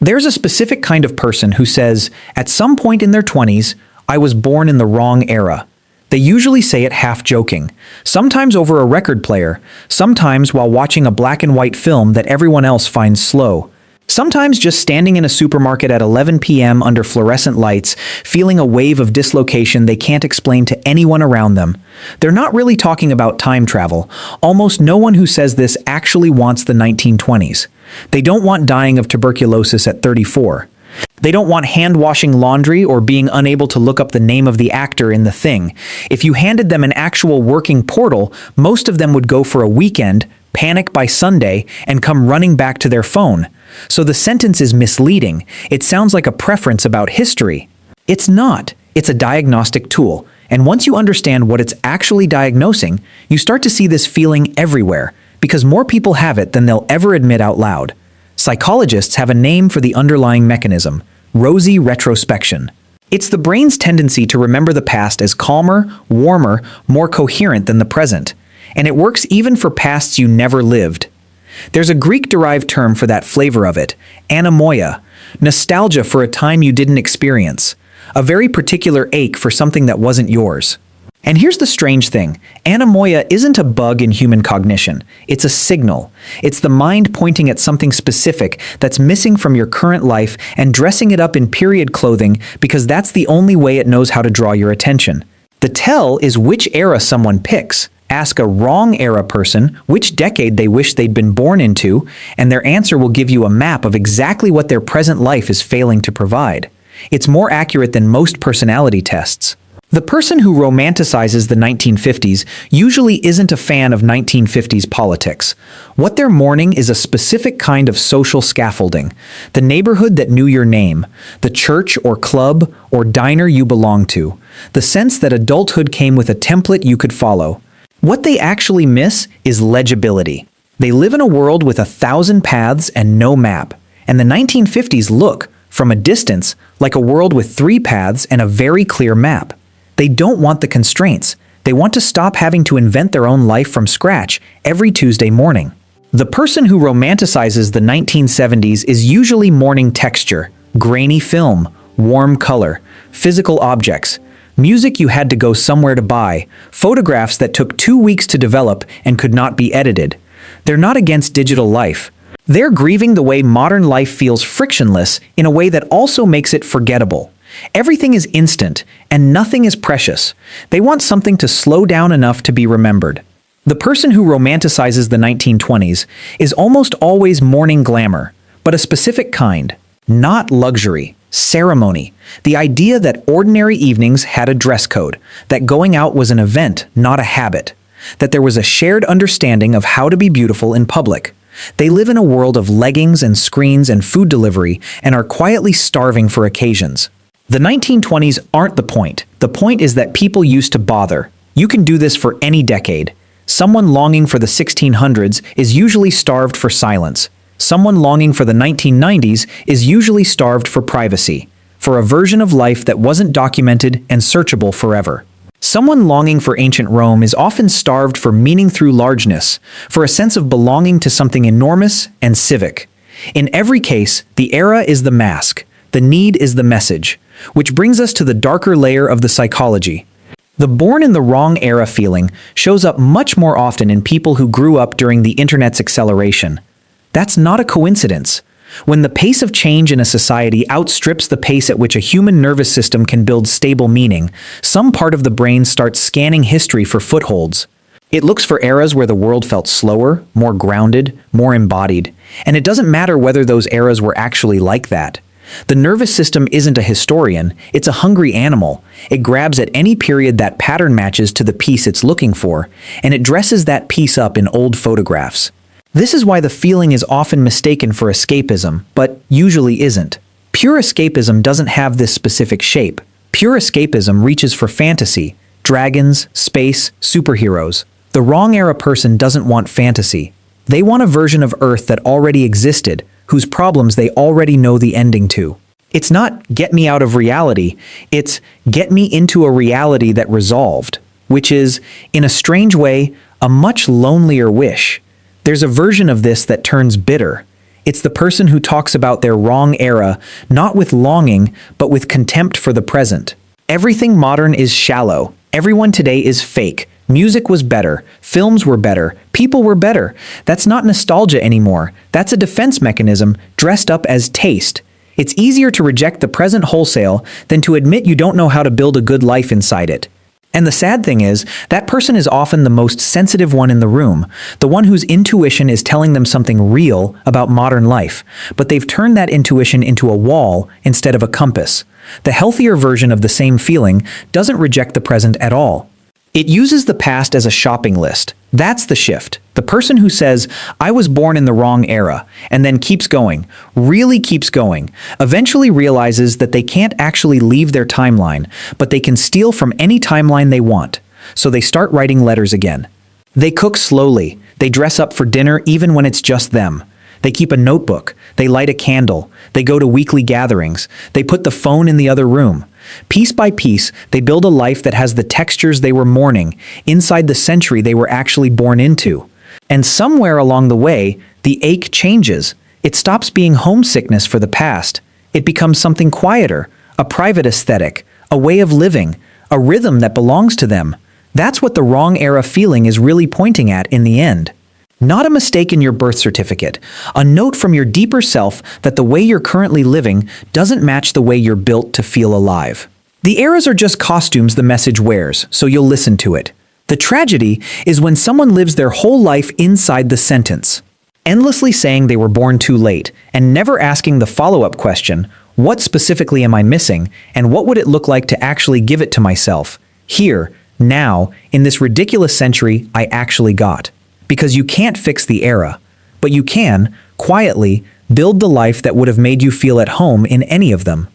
There's a specific kind of person who says, at some point in their 20s, I was born in the wrong era. They usually say it half joking, sometimes over a record player, sometimes while watching a black and white film that everyone else finds slow. Sometimes just standing in a supermarket at 11 p.m. under fluorescent lights, feeling a wave of dislocation they can't explain to anyone around them. They're not really talking about time travel. Almost no one who says this actually wants the 1920s. They don't want dying of tuberculosis at 34. They don't want hand-washing laundry or being unable to look up the name of the actor in The Thing. If you handed them an actual working portal, most of them would go for a weekend, panic by Sunday, and come running back to their phone. So the sentence is misleading. It sounds like a preference about history. It's not. It's a diagnostic tool. And once you understand what it's actually diagnosing, you start to see this feeling everywhere, because more people have it than they'll ever admit out loud. Psychologists have a name for the underlying mechanism: Rosy retrospection. It's the brain's tendency to remember the past as calmer, warmer, more coherent than the present. And it works even for pasts you never lived. There's a Greek-derived term for that flavor of it: anemoia, nostalgia for a time you didn't experience, a very particular ache for something that wasn't yours. And here's the strange thing: anemoia isn't a bug in human cognition. It's a signal. It's the mind pointing at something specific that's missing from your current life and dressing it up in period clothing because that's the only way it knows how to draw your attention. The tell is which era someone picks. Ask a wrong era person which decade they wish they'd been born into, and their answer will give you a map of exactly what their present life is failing to provide. It's more accurate than most personality tests. The person who romanticizes the 1950s usually isn't a fan of 1950s politics. What they're mourning is a specific kind of social scaffolding: the neighborhood that knew your name, the church or club or diner you belonged to, the sense that adulthood came with a template you could follow. What they actually miss is legibility. They live in a world with 1,000 paths and no map, and the 1950s look, from a distance, like a world with 3 paths and a very clear map. They don't want the constraints. They want to stop having to invent their own life from scratch every Tuesday morning. The person who romanticizes the 1970s is usually mourning texture, grainy film, warm color, physical objects, music you had to go somewhere to buy, photographs that took 2 weeks to develop and could not be edited. They're not against digital life. They're grieving the way modern life feels frictionless in a way that also makes it forgettable. Everything is instant, and nothing is precious. They want something to slow down enough to be remembered. The person who romanticizes the 1920s is almost always mourning glamour, but a specific kind. Not luxury, ceremony. The idea that ordinary evenings had a dress code, that going out was an event, not a habit, that there was a shared understanding of how to be beautiful in public. They live in a world of leggings and screens and food delivery and are quietly starving for occasions. The 1920s aren't the point. The point is that people used to bother. You can do this for any decade. Someone longing for the 1600s is usually starved for silence. Someone longing for the 1990s is usually starved for privacy, for a version of life that wasn't documented and searchable forever. Someone longing for ancient Rome is often starved for meaning through largeness, for a sense of belonging to something enormous and civic. In every case, the era is the mask. The need is the message. Which brings us to the darker layer of the psychology. The born in the wrong era feeling shows up much more often in people who grew up during the internet's acceleration. That's not a coincidence. When the pace of change in a society outstrips the pace at which a human nervous system can build stable meaning, some part of the brain starts scanning history for footholds. It looks for eras where the world felt slower, more grounded, more embodied, and it doesn't matter whether those eras were actually like that. The nervous system isn't a historian, it's a hungry animal. It grabs at any period that pattern matches to the piece it's looking for, and it dresses that piece up in old photographs. This is why the feeling is often mistaken for escapism, but usually isn't. Pure escapism doesn't have this specific shape. Pure escapism reaches for fantasy, dragons, space, superheroes. The wrong era person doesn't want fantasy. They want a version of Earth that already existed, whose problems they already know the ending to. It's not get me out of reality, it's get me into a reality that resolved, which is, in a strange way, a much lonelier wish. There's a version of this that turns bitter. It's the person who talks about their wrong era, not with longing, but with contempt for the present. Everything modern is shallow. Everyone today is fake. Music was better. Films were better. People were better. That's not nostalgia anymore. That's a defense mechanism dressed up as taste. It's easier to reject the present wholesale than to admit you don't know how to build a good life inside it. And the sad thing is, that person is often the most sensitive one in the room, the one whose intuition is telling them something real about modern life, but they've turned that intuition into a wall instead of a compass. The healthier version of the same feeling doesn't reject the present at all. It uses the past as a shopping list. That's the shift. The person who says, I was born in the wrong era, and then keeps going, really keeps going, eventually realizes that they can't actually leave their timeline, but they can steal from any timeline they want. So they start writing letters again. They cook slowly. They dress up for dinner even when it's just them. They keep a notebook. They light a candle. They go to weekly gatherings. They put the phone in the other room. Piece by piece, they build a life that has the textures they were mourning, inside the century they were actually born into. And somewhere along the way, the ache changes. It stops being homesickness for the past. It becomes something quieter, a private aesthetic, a way of living, a rhythm that belongs to them. That's what the wrong era feeling is really pointing at in the end. Not a mistake in your birth certificate, a note from your deeper self that the way you're currently living doesn't match the way you're built to feel alive. The eras are just costumes the message wears, so you'll listen to it. The tragedy is when someone lives their whole life inside the sentence, endlessly saying they were born too late, and never asking the follow-up question, what specifically am I missing, and what would it look like to actually give it to myself, here, now, in this ridiculous century I actually got. Because you can't fix the era, but you can, quietly, build the life that would have made you feel at home in any of them.